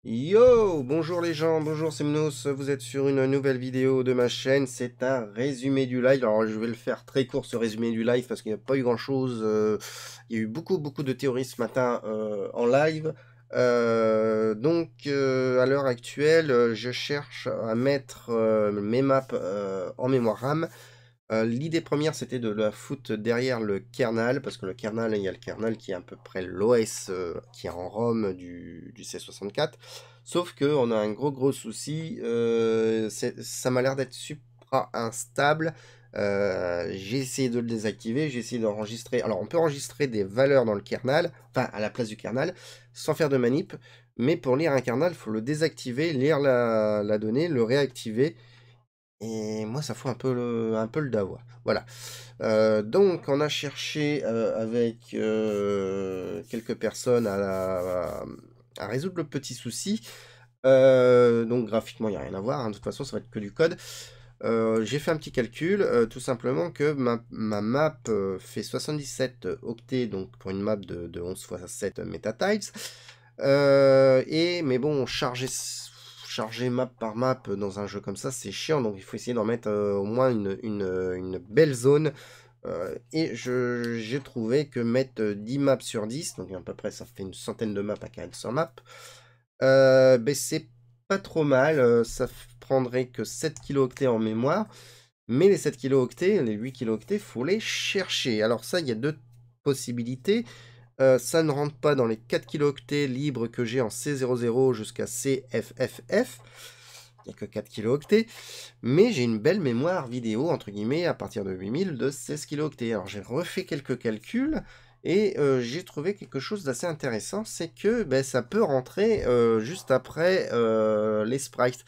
Yo, bonjour les gens, bonjour c'est Mnos, vous êtes sur une nouvelle vidéo de ma chaîne, c'est un résumé du live. Alors je vais le faire très court ce résumé du live parce qu'il n'y a pas eu grand chose, il y a eu beaucoup de théories ce matin en live. À l'heure actuelle, je cherche à mettre mes maps en mémoire RAM. L'idée première, c'était de la foutre derrière le kernel, parce que le kernel, il y a le kernel qui est à peu près l'OS qui est en ROM du C64. Sauf qu'on a un gros souci, ça m'a l'air d'être supra instable. J'ai essayé de le désactiver, j'ai essayé d'enregistrer. Alors, on peut enregistrer des valeurs dans le kernel, enfin à la place du kernel, sans faire de manip. Mais pour lire un kernel, il faut le désactiver, lire la donnée, le réactiver. Et moi, ça fout un peu le dawa. Voilà. Donc, on a cherché avec quelques personnes à résoudre le petit souci. Donc, graphiquement, il n'y a rien à voir, hein. De toute façon, ça va être que du code. J'ai fait un petit calcul, tout simplement que ma map fait 77 octets, donc pour une map de 11 x 7 MetaTypes. Mais bon, charger map par map dans un jeu comme ça, c'est chiant, donc il faut essayer d'en mettre au moins une belle zone. J'ai trouvé que mettre 10 maps sur 10, donc à peu près ça fait une centaine de maps à 400 maps, c'est pas trop mal, prendrait que 7 kilooctets en mémoire, mais les 7 kilooctets, les 8 kilooctets, faut les chercher. Alors ça, il y a deux possibilités. Ça ne rentre pas dans les 4 kilooctets libres que j'ai en C00 jusqu'à CFFF. Il n'y a que 4 kilooctets. Mais j'ai une belle mémoire vidéo, entre guillemets, à partir de 8000 de 16 kilooctets. Alors j'ai refait quelques calculs et j'ai trouvé quelque chose d'assez intéressant. C'est que ça peut rentrer juste après les sprites.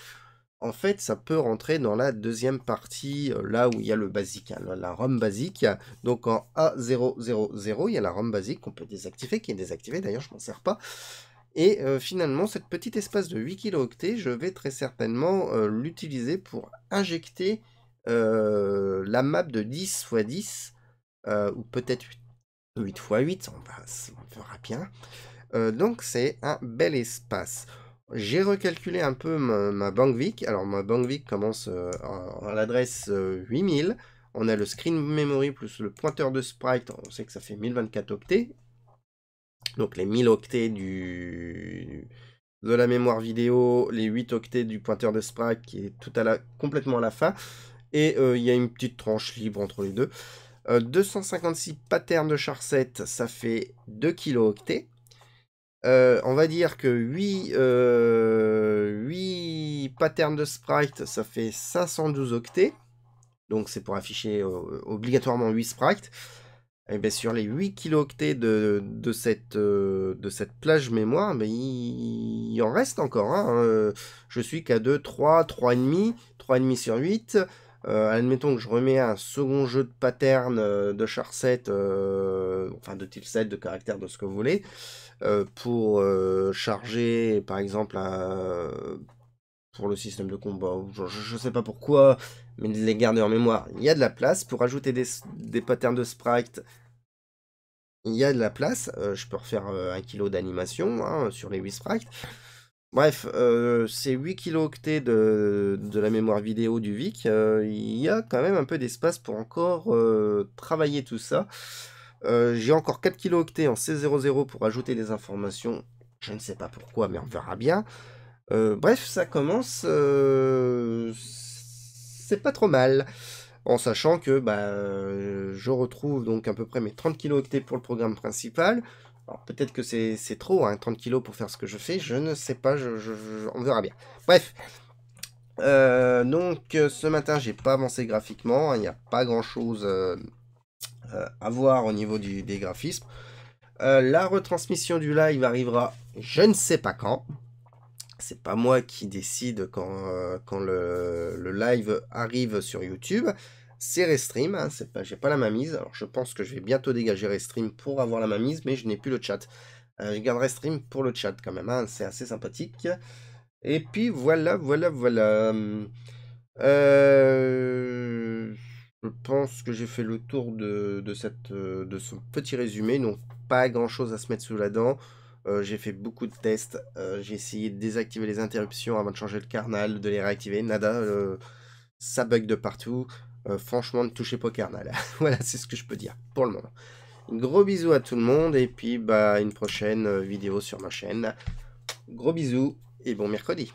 En fait, ça peut rentrer dans la deuxième partie, là où il y a le basique, hein, la ROM basique. Donc en A000, il y a la ROM basique qu'on peut désactiver, qui est désactivée, d'ailleurs je m'en sers pas. Et finalement, cette petite espace de 8 kilooctets, je vais très certainement l'utiliser pour injecter la map de 10 x 10, ou peut-être 8 x 8, on verra bien. Donc c'est un bel espace. J'ai recalculé un peu ma banque VIC. Alors ma banque VIC commence à l'adresse 8000. On a le screen memory plus le pointeur de sprite. On sait que ça fait 1024 octets. Donc les 1000 octets de la mémoire vidéo, les 8 octets du pointeur de sprite qui est complètement à la fin. Et il y a une petite tranche libre entre les deux. 256 patterns de charset, ça fait 2 kilooctets. On va dire que 8 patterns de sprite, ça fait 512 octets. Donc c'est pour afficher obligatoirement 8 sprites. Et bien sur les 8 kilooctets de cette plage mémoire, il en reste encore, hein. Je suis qu'à 2, 3, 3,5, 3,5 sur 8. Admettons que je remets un second jeu de pattern de charset, enfin de tilset, de caractère, de ce que vous voulez, pour charger par exemple pour le système de combat. Je sais pas pourquoi, mais de les garder en mémoire. Il y a de la place pour ajouter des patterns de sprite. Il y a de la place. Je peux refaire 1 kg d'animation, hein, sur les 8 sprites. Bref, ces 8 kilooctets de la mémoire vidéo du VIC, il y a quand même un peu d'espace pour encore travailler tout ça. J'ai encore 4 kilooctets en C00 pour ajouter des informations. Je ne sais pas pourquoi, mais on verra bien. Bref, ça commence. C'est pas trop mal. En sachant que je retrouve donc à peu près mes 30 kilooctets pour le programme principal. Alors peut-être que c'est trop, hein, 30 kilos pour faire ce que je fais. Je ne sais pas, on verra bien. Bref. Ce matin, j'ai pas avancé graphiquement. Il n'y a pas grand chose à voir au niveau des graphismes. La retransmission du live arrivera je ne sais pas quand. C'est pas moi qui décide quand le live arrive sur YouTube. C'est Restream, hein, j'ai pas la mainmise. Alors je pense que je vais bientôt dégager Restream pour avoir la mainmise, mais je n'ai plus le chat. Je garde Restream pour le chat quand même, hein, c'est assez sympathique. Et puis voilà. Je pense que j'ai fait le tour de ce petit résumé, donc pas grand chose à se mettre sous la dent. J'ai fait beaucoup de tests. J'ai essayé de désactiver les interruptions avant de changer le kernel, de les réactiver. Nada, ça bug de partout. Franchement, ne touchez pas au kernel. Voilà, c'est ce que je peux dire pour le moment. Gros bisous à tout le monde et puis bah une prochaine vidéo sur ma chaîne. Gros bisous et bon mercredi.